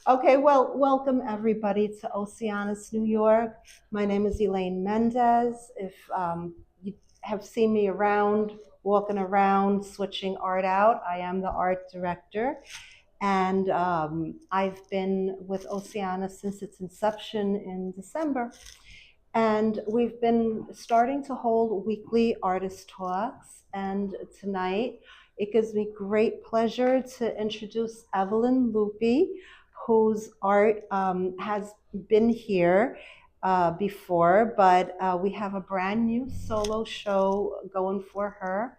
Okay, well, welcome everybody to Oceanus, New York. My name is Elaine Mendez. If you have seen me around, walking around, switching art out, I am the art director. And I've been with Oceanus since its inception in December. And we've been starting to hold weekly artist talks. And tonight, it gives me great pleasure to introduce Eveline Luppi, whose art has been here before, but we have a brand new solo show going for her.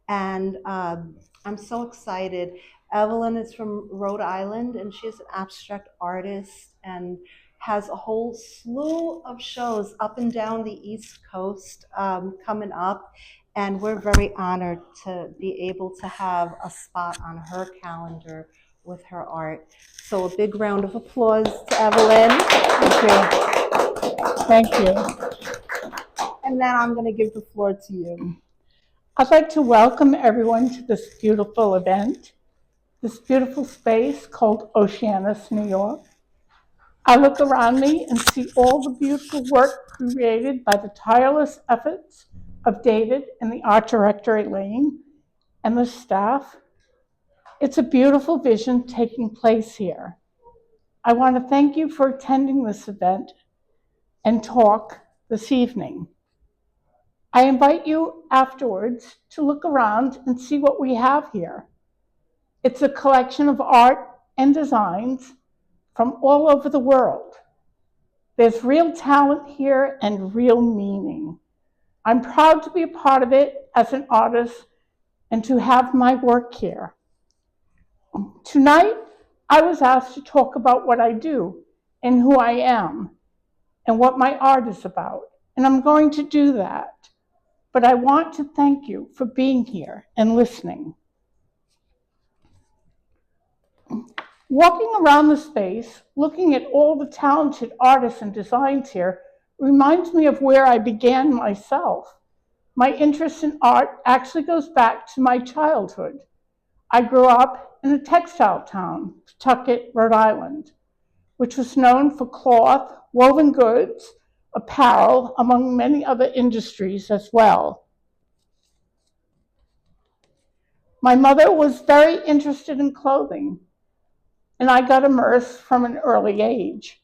And I'm so excited. Eveline is from Rhode Island, and she's an abstract artist and has a whole slew of shows up and down the East Coast coming up. And we're very honored to be able to have a spot on her calendar with her art. So a big round of applause to Eveline. Thank you. And then I'm going to give the floor to you. I'd like to welcome everyone to this beautiful event, this beautiful space called Oceanus, New York. I look around me and see all the beautiful work created by the tireless efforts of David and the art director Elaine and the staff. It's a beautiful vision taking place here. I want to thank you for attending this event and talk this evening. I invite you afterwards to look around and see what we have here. It's a collection of art and designs from all over the world. There's real talent here and real meaning. I'm proud to be a part of it as an artist and to have my work here. Tonight, I was asked to talk about what I do and who I am and what my art is about, and I'm going to do that. But I want to thank you for being here and listening. Walking around the space, looking at all the talented artists and designs here, reminds me of where I began myself. My interest in art actually goes back to my childhood. I grew up in a textile town, Pawtucket, Rhode Island, which was known for cloth, woven goods, apparel, among many other industries as well. My mother was very interested in clothing, and I got immersed from an early age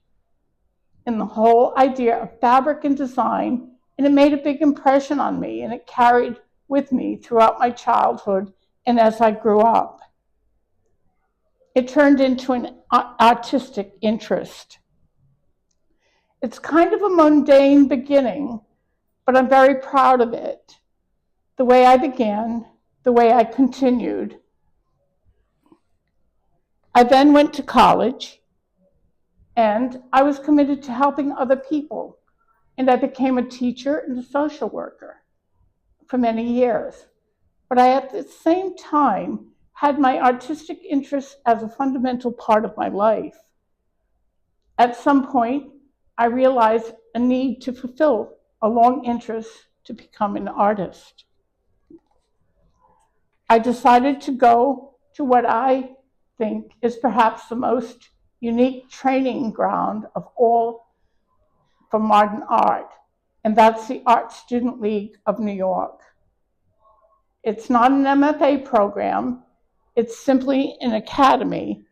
in the whole idea of fabric and design, and it made a big impression on me, and it carried with me throughout my childhood and as I grew up. It turned into an artistic interest. It's kind of a mundane beginning, but I'm very proud of it. The way I began, the way I continued. I then went to college, and I was committed to helping other people, and I became a teacher and a social worker for many years. But I, at the same time, had my artistic interest as a fundamental part of my life. At some point, I realized a need to fulfill a long interest to become an artist. I decided to go to what I think is perhaps the most unique training ground of all for modern art, and that's the Art Student League of New York. It's not an MFA program, it's simply an academy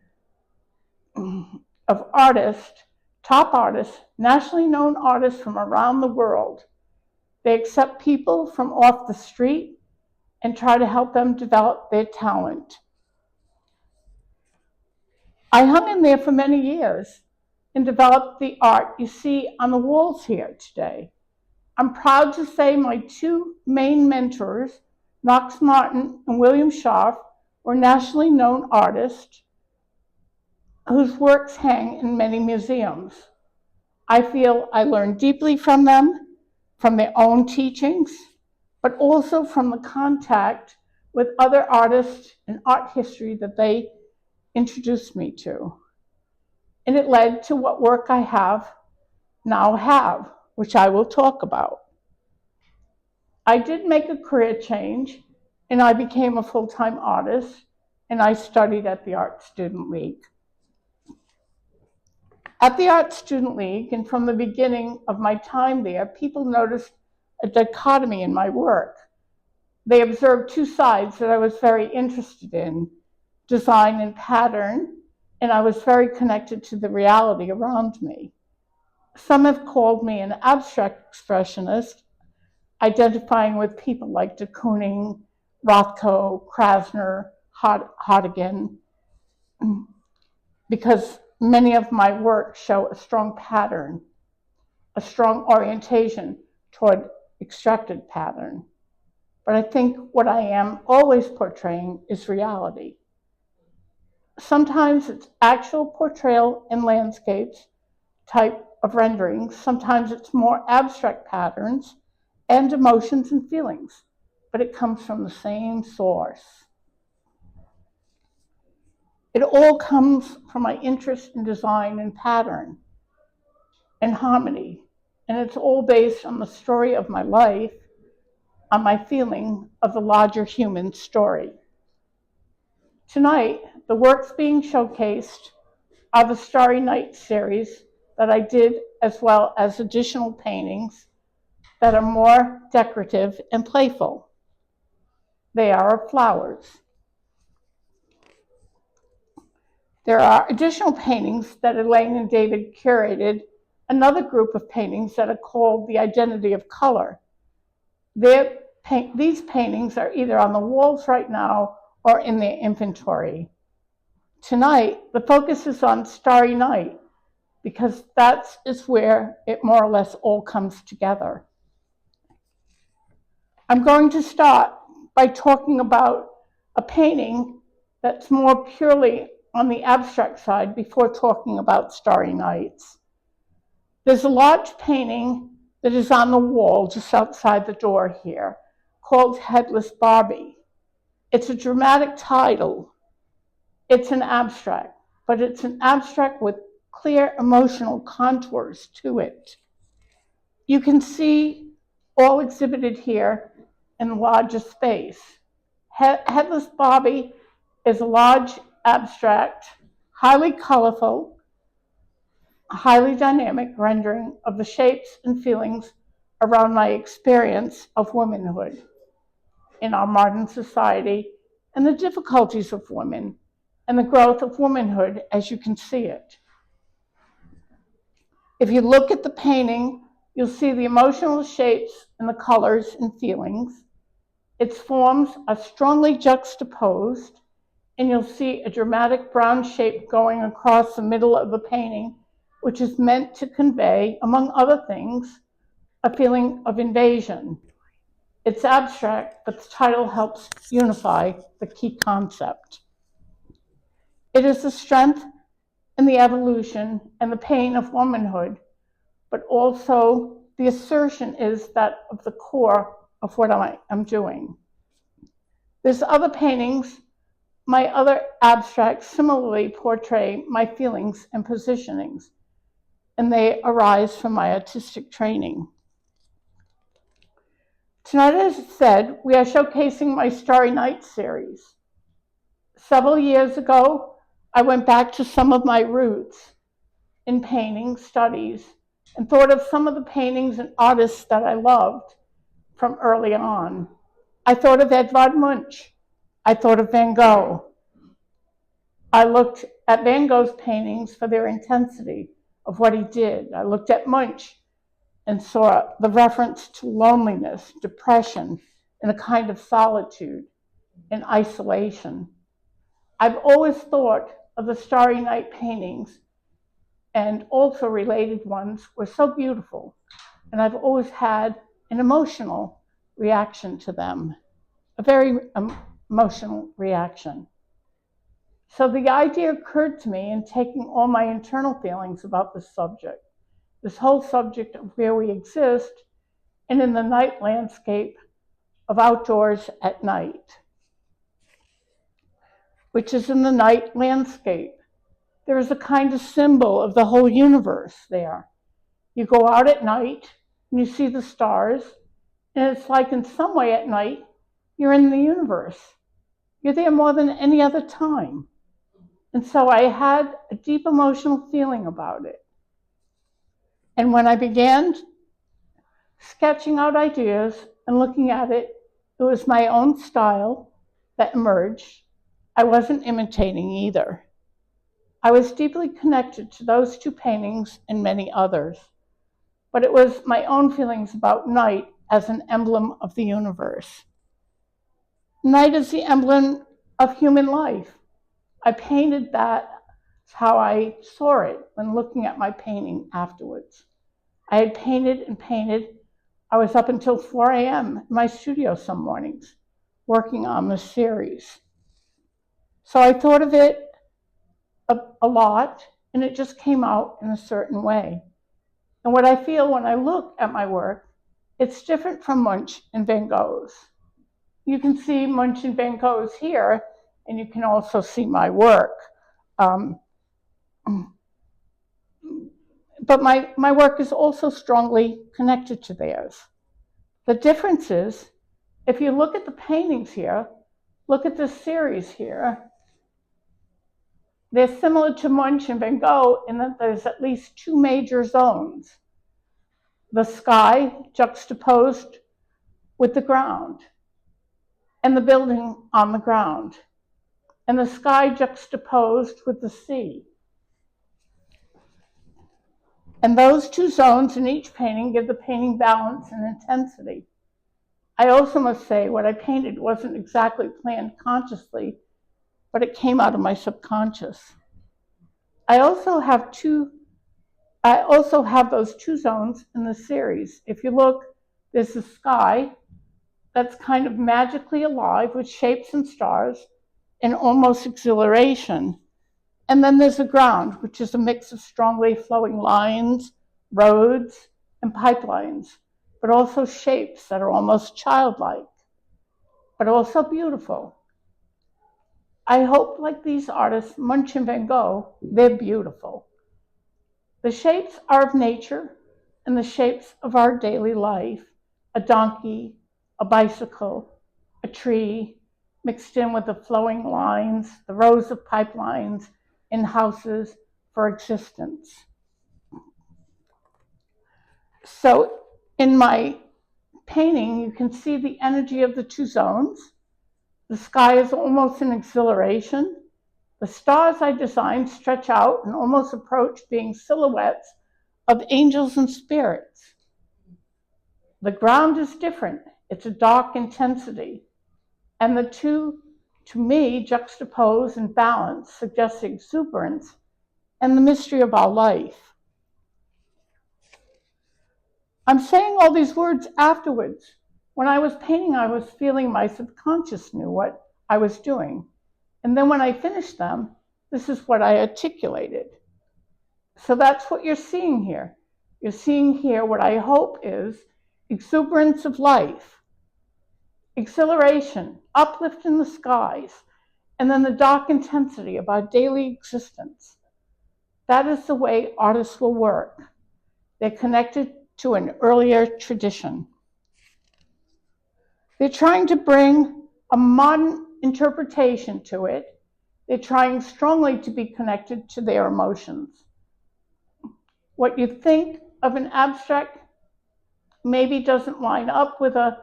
of artists, top artists, nationally known artists from around the world. They accept people from off the street and try to help them develop their talent. I hung in there for many years and developed the art you see on the walls here today. I'm proud to say my two main mentors, Knox Martin and William Scharf, were nationally known artists whose works hang in many museums. I feel I learned deeply from them, from their own teachings, but also from the contact with other artists and art history that they introduced me to. And it led to what work I now have, which I will talk about. I did make a career change, and I became a full-time artist, and I studied at the Art Student League. At the Art Student League, and from the beginning of my time there, people noticed a dichotomy in my work. They observed two sides that I was very interested in, design and pattern, and I was very connected to the reality around me. Some have called me an abstract expressionist, identifying with people like de Kooning, Rothko, Krasner, Hartigan, because many of my work show a strong pattern, a strong orientation toward extracted pattern. But I think what I am always portraying is reality. Sometimes it's actual portrayal in landscapes type of renderings. Sometimes it's more abstract patterns and emotions and feelings, but it comes from the same source. It all comes from my interest in design and pattern and harmony, and it's all based on the story of my life, on my feeling of the larger human story. Tonight, the works being showcased are the Starry Night series that I did, as well as additional paintings that are more decorative and playful. They are flowers. There are additional paintings that Elaine and David curated, another group of paintings that are called The Identity of Color. These paintings are either on the walls right now or in their inventory. Tonight, the focus is on Starry Night, because that is where it more or less all comes together. I'm going to start by talking about a painting that's more purely on the abstract side before talking about Starry Nights. There's a large painting that is on the wall just outside the door here called Headless Barbie. It's a dramatic title. It's an abstract, but it's an abstract with clear emotional contours to it. You can see all exhibited here in larger space. Headless Barbie is a large, abstract, highly colorful, highly dynamic rendering of the shapes and feelings around my experience of womanhood in our modern society and the difficulties of women and the growth of womanhood as you can see it. If you look at the painting, you'll see the emotional shapes and the colors and feelings. Its forms are strongly juxtaposed, and you'll see a dramatic brown shape going across the middle of the painting, which is meant to convey, among other things, a feeling of invasion. It's abstract, but the title helps unify the key concept. It is the strength and the evolution and the pain of womanhood, but also the assertion is that of the core of what I am doing. There's other paintings, my other abstracts similarly portray my feelings and positionings, and they arise from my artistic training. Tonight, as I said, we are showcasing my Starry Night series. Several years ago, I went back to some of my roots in painting studies and thought of some of the paintings and artists that I loved from early on. I thought of Edvard Munch. I thought of Van Gogh. I looked at Van Gogh's paintings for their intensity of what he did. I looked at Munch and saw the reference to loneliness, depression, and a kind of solitude and isolation. I've always thought of the Starry Night paintings, and also related ones, were so beautiful, and I've always had an emotional reaction to them, a very emotional reaction. So the idea occurred to me in taking all my internal feelings about this subject, this whole subject of where we exist, and in the night landscape of outdoors at night, which is in the night landscape. There is a kind of symbol of the whole universe there. You go out at night and you see the stars, and it's like in some way at night, you're in the universe. You're there more than any other time. And so I had a deep emotional feeling about it. And when I began sketching out ideas and looking at it, it was my own style that emerged. I wasn't imitating either. I was deeply connected to those two paintings and many others, but it was my own feelings about night as an emblem of the universe. Night is the emblem of human life. I painted that. That's how I saw it when looking at my painting afterwards. I had painted and painted. I was up until 4 a.m. in my studio some mornings working on this series. So I thought of it a lot, and it just came out in a certain way. And what I feel when I look at my work, it's different from Munch and Van Gogh's. You can see Munch and Van Gogh's here, and you can also see my work. But my work is also strongly connected to theirs. The difference is, if you look at the paintings here, look at this series here, they're similar to Munch and Van Gogh in that there's at least two major zones. The sky juxtaposed with the ground, and the building on the ground, and the sky juxtaposed with the sea. And those two zones in each painting give the painting balance and intensity. I also must say what I painted wasn't exactly planned consciously, but it came out of my subconscious. I also have those two zones in the series. If you look, there's the sky that's kind of magically alive with shapes and stars and almost exhilaration. And then there's the ground, which is a mix of strongly flowing lines, roads, and pipelines, but also shapes that are almost childlike, but also beautiful. I hope, like these artists, Munch and Van Gogh, they're beautiful. The shapes are of nature and the shapes of our daily life, a donkey, a bicycle, a tree, mixed in with the flowing lines, the rows of pipelines, and houses for existence. So in my painting, you can see the energy of the two zones. The sky is almost an exhilaration. The stars I designed stretch out and almost approach being silhouettes of angels and spirits. The ground is different. It's a dark intensity. And the two, to me, juxtapose and balance, suggest exuberance and the mystery of our life. I'm saying all these words afterwards. When I was painting, I was feeling my subconscious knew what I was doing. And then when I finished them, this is what I articulated. So that's what you're seeing here. You're seeing here what I hope is exuberance of life, exhilaration, uplift in the skies, and then the dark intensity of our daily existence. That is the way artists will work. They're connected to an earlier tradition. They're trying to bring a modern interpretation to it. They're trying strongly to be connected to their emotions. What you think of an abstract maybe doesn't line up with a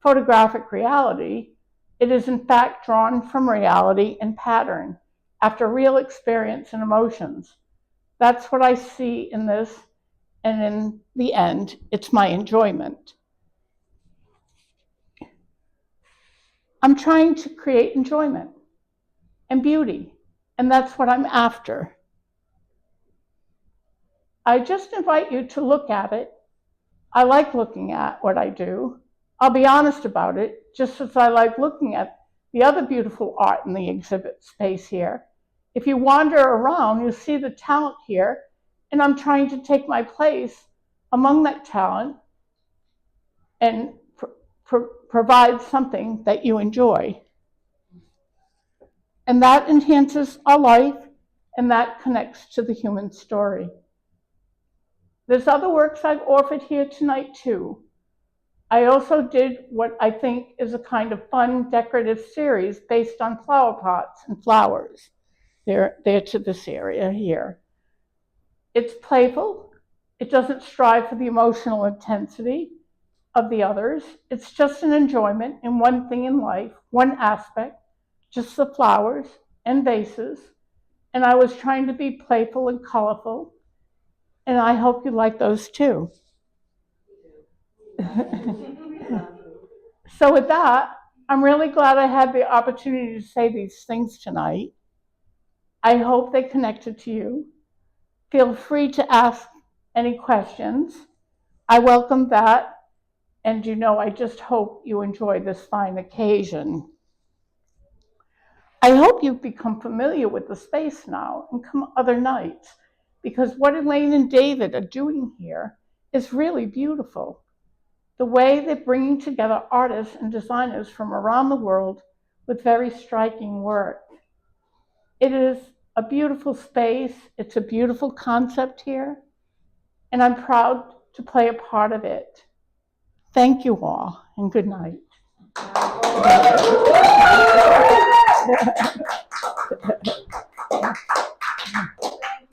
photographic reality. It is in fact drawn from reality and pattern after real experience and emotions. That's what I see in this, and in the end, it's my enjoyment. I'm trying to create enjoyment and beauty, and that's what I'm after. I just invite you to look at it. I like looking at what I do. I'll be honest about it, just as I like looking at the other beautiful art in the exhibit space here. If you wander around, you'll see the talent here, and I'm trying to take my place among that talent and provide something that you enjoy. And that enhances our life, and that connects to the human story. There's other works I've offered here tonight too. I also did what I think is a kind of fun decorative series based on flower pots and flowers. They're to this area here. It's playful, It doesn't strive for the emotional intensity of the others. It's just an enjoyment in one thing in life, one aspect, just the flowers and vases. And I was trying to be playful and colorful, and I hope you like those too. So with that, I'm really glad I had the opportunity to say these things tonight. I hope they connected to you. Feel free to ask any questions. I welcome that, and I just hope you enjoy this fine occasion. I hope you've become familiar with the space now and come other nights, because what Elaine and David are doing here is really beautiful. The way they're bringing together artists and designers from around the world with very striking work. It is a beautiful space. It's a beautiful concept here, and I'm proud to play a part of it. Thank you all, and good night. Thank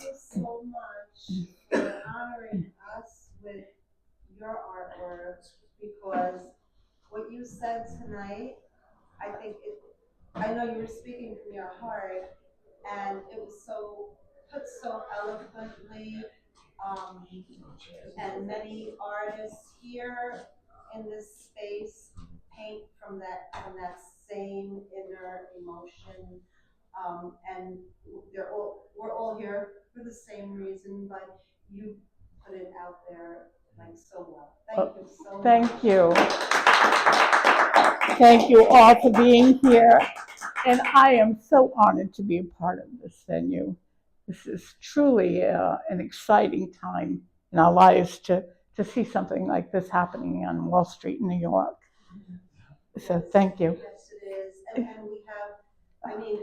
you so much for honoring us with your artwork, because what you said tonight, I know you were speaking from your heart, and it was put so eloquently. Um, and many artists here in this space paint from that same inner emotion. And we're all here for the same reason, but you put it out there like so well. Thank you so much. Thank you. Thank you all for being here. And I am so honored to be a part of this venue. This is truly an exciting time in our lives to see something like this happening on Wall Street in New York. So thank you. Yes, it is. And we have, I mean,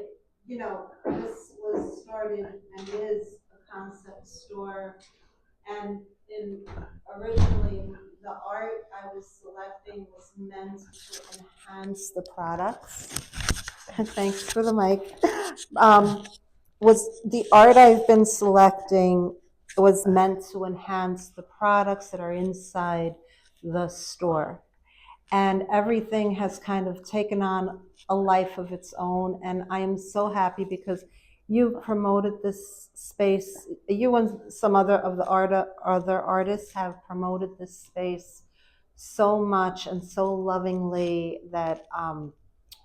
this was started and is a concept store. And originally, the art I was selecting was meant to enhance the products. Thanks for the mic. Was the art I've been selecting was meant to enhance the products that are inside the store. And everything has kind of taken on a life of its own. And I am so happy because you promoted this space. You and some other artists have promoted this space so much and so lovingly that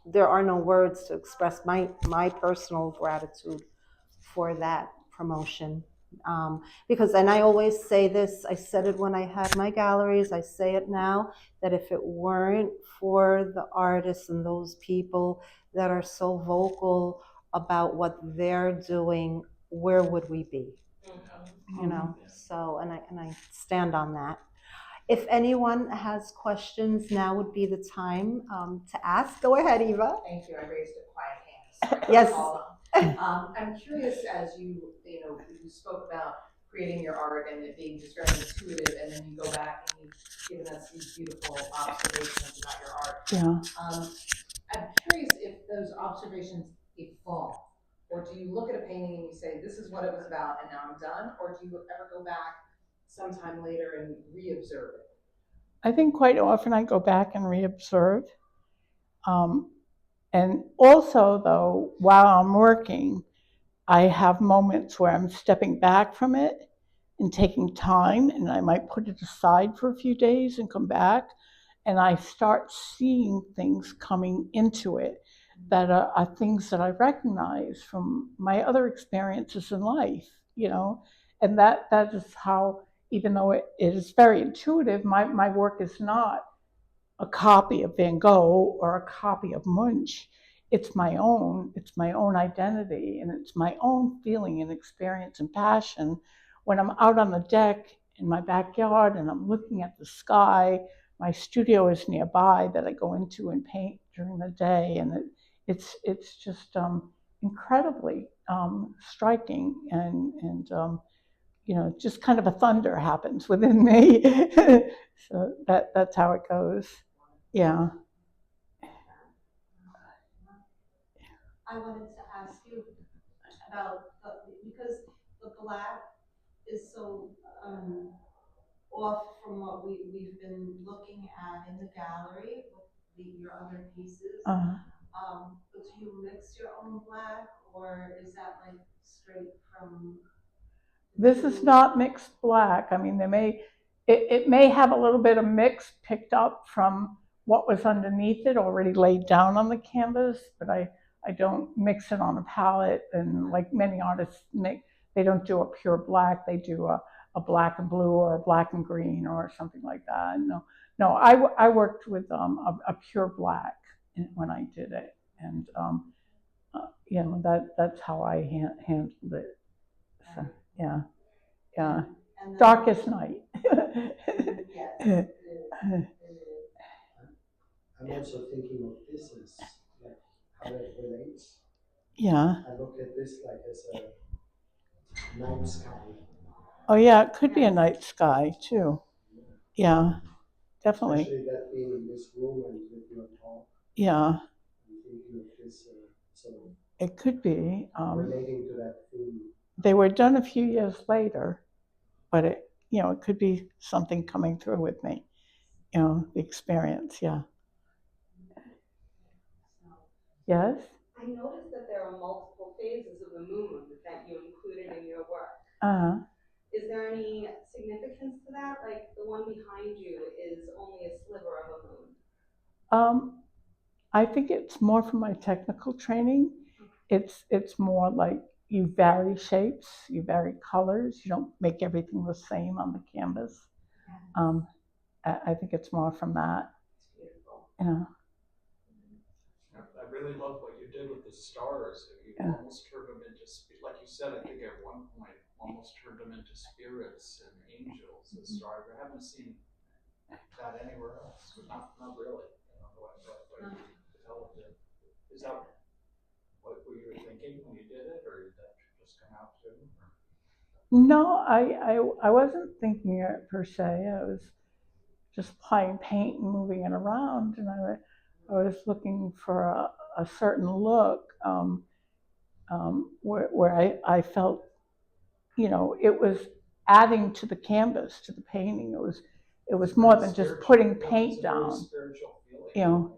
there are no words to express my personal gratitude for that promotion. Because, and I always say this, I said it when I had my galleries, I say it now, that if it weren't for the artists and those people that are so vocal about what they're doing, where would we be? So, and I stand on that. If anyone has questions, now would be the time to ask. Go ahead, Eva. Thank you. I raised a quiet hand. Yes. I'm curious, as you spoke about creating your art and it being just very intuitive, and then you go back and you've given us these beautiful observations about your art. Yeah. I'm curious if those observations evolve, or do you look at a painting and you say, this is what it was about and now I'm done, or do you ever go back sometime later and re-observe it? I think quite often I go back and re-observe. And also, though, while I'm working, I have moments where I'm stepping back from it and taking time, and I might put it aside for a few days and come back, and I start seeing things coming into it that are things that I recognize from my other experiences in life, and that is how, even though it is very intuitive, my work is not a copy of Van Gogh or a copy of Munch. It's my own. It's my own identity, and it's my own feeling and experience and passion. When I'm out on the deck in my backyard and I'm looking at the sky, my studio is nearby that I go into and paint during the day, and it's just incredibly striking, and just kind of a thunder happens within me. So that's how it goes. Yeah. I wanted to ask you about because the black is so off from what we've been looking at in the gallery with your other pieces. Do you mix your own black, or is that like straight from? This is not mixed black. I mean, it may have a little bit of mix picked up from what was underneath it already laid down on the canvas, but I don't mix it on a palette. And like many artists they don't do a pure black. They do a black and blue or a black and green or something like that. No, I worked with a pure black when I did it, and that's how I handled it. So, yeah. Yeah. Darkest night. Yes. I'm also thinking of this as like how that relates. Yeah. I look at this like as a night sky. Oh, yeah, it could be a night sky too. Yeah, definitely. Especially that being in this room and with your talk. Yeah. I'm thinking of this sort of It could be. relating to that theme. They were done a few years later, but it could be something coming through with me. The experience. Yeah. Yes. I noticed that there are multiple phases of the moon that you included in your work. Is there any significance to that? Like the one behind you is only a sliver of a moon. I think it's more from my technical training. It's more like you vary shapes, you vary colors. You don't make everything the same on the canvas. I think it's more from that. It's beautiful. Yeah. I really love what you did with the stars. You almost turned them into, like you said, I think at one point, almost turned them into spirits and angels as stars. I haven't seen that anywhere else. Not really. The way you developed it. Is that what you were thinking when you did it, or did that just come out too? No, I wasn't thinking it per se. I was just applying paint and moving it around, and I was looking for a certain look where I felt, it was adding to the canvas, to the painting. It was more than just putting paint down. Spiritual feeling.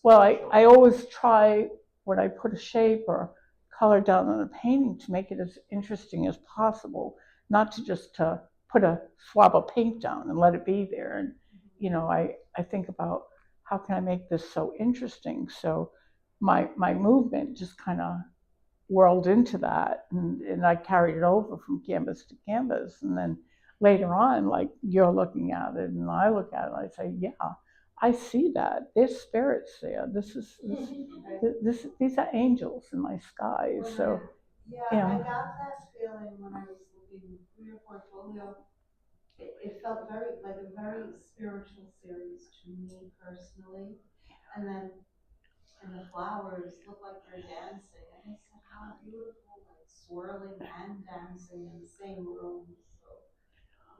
Well, I always try when I put a shape or color down on a painting to make it as interesting as possible, not to just to put a swab of paint down and let it be there. And I think about how can I make this so interesting. So my movement just kind of whirled into that, and I carried it over from canvas to canvas. And then later on, like you're looking at it and I look at it, I say, yeah, I see that. There's spirits there. These are angels in my skies. So yeah, I got that feeling when I was looking through your portfolio. It felt like a very spiritual series to me personally. And then the flowers look like they're dancing. And I said, how beautiful, like swirling and dancing in the same room. So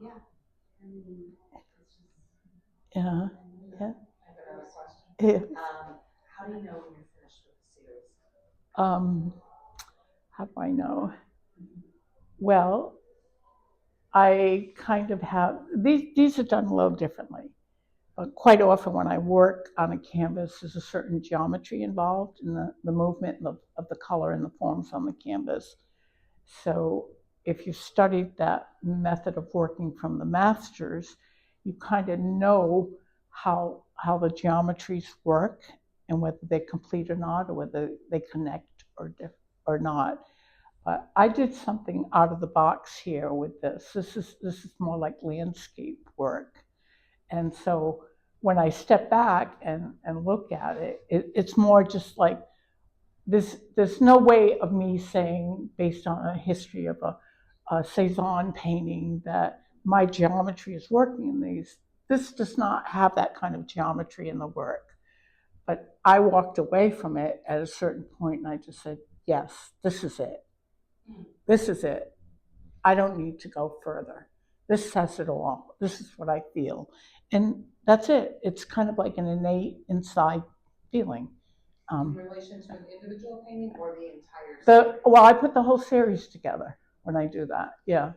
yeah, I mean, it's just. Yeah. I have another question. Yeah. How do you know when you're finished with the series? How do I know? Well, I kind of have these are done a little differently. Quite often when I work on a canvas, there's a certain geometry involved in the movement of the color and the forms on the canvas. So if you studied that method of working from the masters, you kind of know how the geometries work and whether they complete or not, or whether they connect or not. But I did something out of the box here with this. This is more like landscape work. And so when I step back and look at it, it's more just like there's no way of me saying, based on a history of a Cezanne painting, that my geometry is working in these. This does not have that kind of geometry in the work. But I walked away from it at a certain point and I just said, yes, this is it. This is it. I don't need to go further. This says it all. This is what I feel. And that's it. It's kind of like an innate inside feeling. In relation to an individual painting or the entire series? Well, I put the whole series together when I do that. Yeah.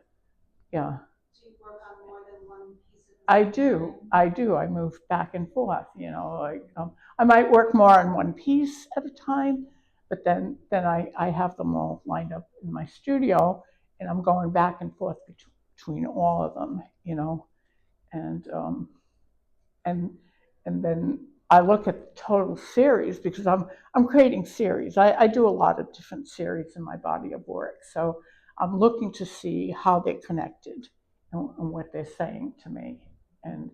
Do you work on more than one piece I do. I move back and forth, like I might work more on one piece at a time, but then I have them all lined up in my studio, and I'm going back and forth between all of them, and and and then I look at the total series because I'm creating series. I do a lot of different series in my body of work, so I'm looking to see how they're connected and what they're saying to me. And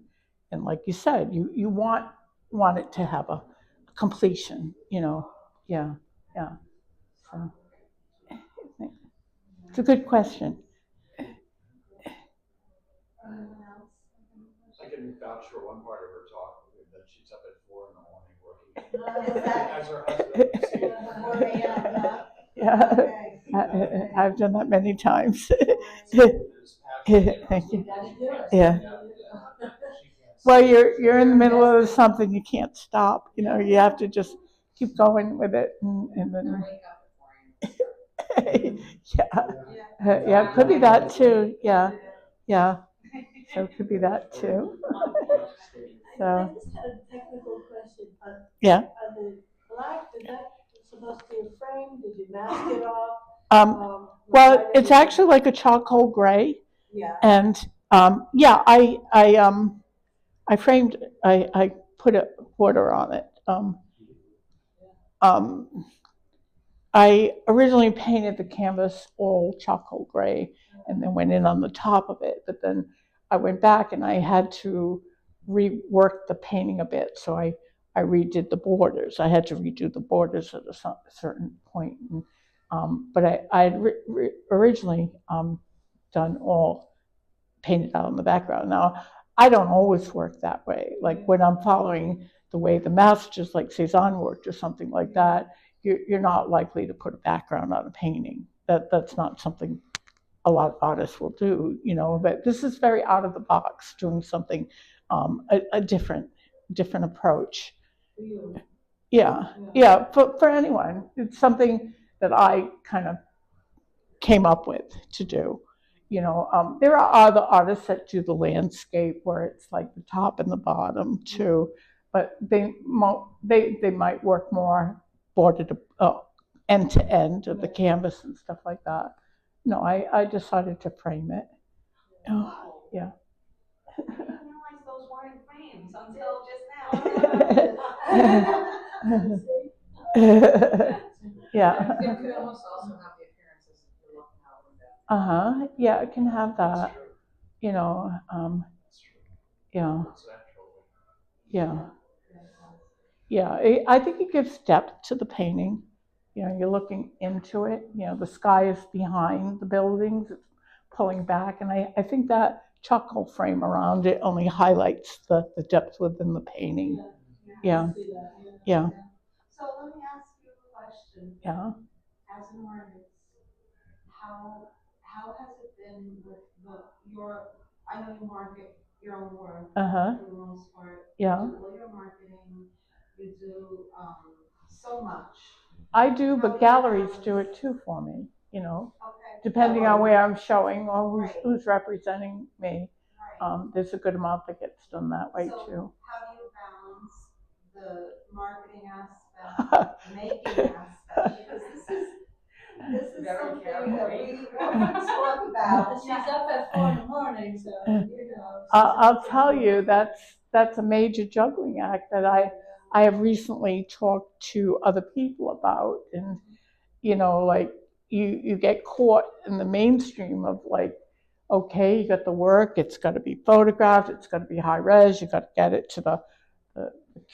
and like you said, you want it to have a completion, Yeah, yeah. So it's a good question. I can vouch for one part of her talk, that she's up at 4 in the morning working. As her husband. Yeah, I've done that many times. Thank you. Yeah. Well, you're in the middle of something, you can't stop. You have to just keep going with it, and then. Yeah, it could be that too. Yeah, yeah. So it could be that too. So. I just had a technical question. Yeah. Are the black, is that supposed to be a frame? Did you mask it off? Well, it's actually like a charcoal gray, Yeah. and yeah, I framed. I put a border on it. Um, I originally painted the canvas all charcoal gray and then went in on the top of it. But then I went back and I had to rework the painting a bit. So I redid the borders. I had to redo the borders at a certain point. And, but I had originally done all painted out on the background. Now, I don't always work that way. Like when I'm following the way the masters like Cezanne worked or something like that, you're not likely to put a background on a painting. That's not something a lot of artists will do, but this is very out of the box, doing something, a different approach. Yeah, for anyone. It's something that I kind of came up with to do. There are other artists that do the landscape where it's like the top and the bottom too, but they might work more border to end to end of the canvas and stuff like that. No, I decided to frame it. Oh, yeah. I didn't realize those weren't frames until just now. Yeah. It could almost also have the appearance as if you're looking out a window. Yeah, it can have that. Yeah. Yeah. Yeah, I think it gives depth to the painting. You're looking into it. The sky is behind the buildings, it's pulling back, and I think that charcoal frame around it only highlights the depth within the painting. Yeah. Yeah. So let me ask you a question. Yeah. As an artist, how has it been with I know you market your own work for the most part. Yeah. You do all your marketing, you do so much. I do, but galleries do it too for me, Okay. depending on where I'm showing or who's representing me. There's a good amount that gets done that way too. How do you balance the marketing aspect, the making aspect? Because this is something that we often talk about. She's up at 4 in the morning, so I'll tell you, that's a major juggling act that I have recently talked to other people about, and like you get caught in the mainstream of like, okay, you got the work, it's got to be photographed, it's got to be high res, you got to get it to the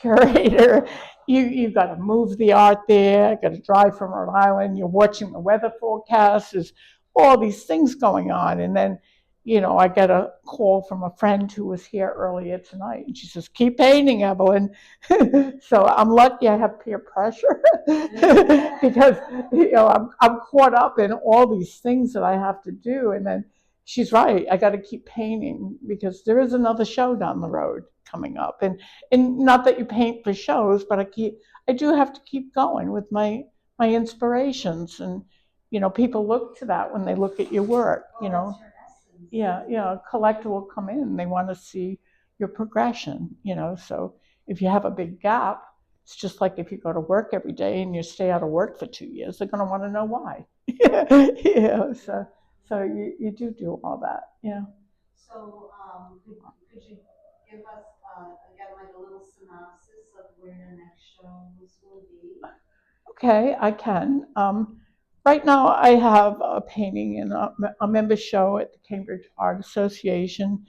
curator. You've got to move the art there. You got to drive from Rhode Island. You're watching the weather forecast. There's all these things going on, and then I get a call from a friend who was here earlier tonight, and she says, "Keep painting, Eveline." So I'm lucky I have peer pressure because I'm caught up in all these things that I have to do, and then she's right. I got to keep painting because there is another show down the road coming up, and not that you paint for shows, but I do have to keep going with my inspirations, and people look to that when they look at your work. Yeah, a collector will come in and they want to see your progression, so if you have a big gap, it's just like if you go to work every day and you stay out of work for 2 years, they're going to want to know why. So you do all that, yeah. So, could you give us, again, like a little synopsis of where your next shows will be? Okay, I can. Right now, I have a painting in a member show at the Cambridge Art Association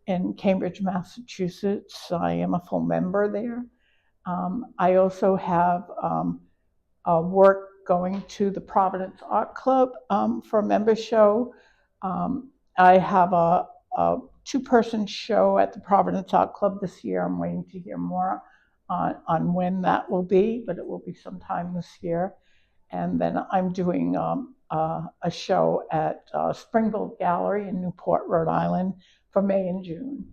in Cambridge, Massachusetts. I am a full member there. I also have work going to the Providence Art Club for a member show. I have a two-person show at the Providence Art Club this year. I'm waiting to hear more on when that will be, but it will be sometime this year. And then I'm doing a show at Springville Gallery in Newport, Rhode Island for May and June,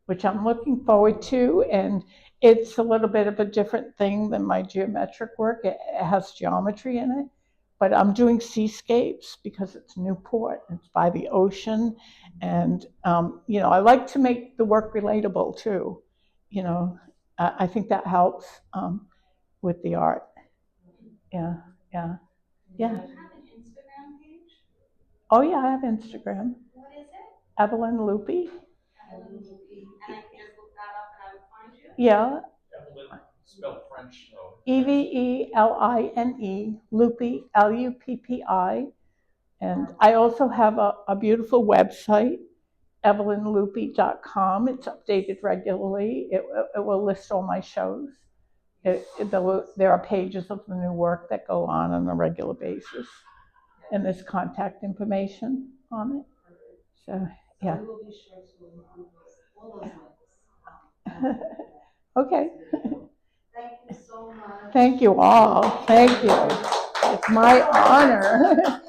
which I'm looking forward to. And it's a little bit of a different thing than my geometric work. It has geometry in it, but I'm doing seascapes because it's Newport, it's by the ocean. And, I like to make the work relatable too. I think that helps with the art. Yeah. Do you have an Instagram page? Oh yeah, I have Instagram. What is it? Eveline Luppi. Eveline Luppi. And I can just look that up and I would find you? Yeah. Eveline, spelled French though. Eveline, Luppi, Luppi. And I also have a beautiful website, evelineluppi.com. It's updated regularly. It will list all my shows. There are pages of the new work that go on a regular basis. And there's contact information on it. So, yeah. We will be sure to all those links. Okay. Thank you so much. Thank you all. Thank you. It's my honor.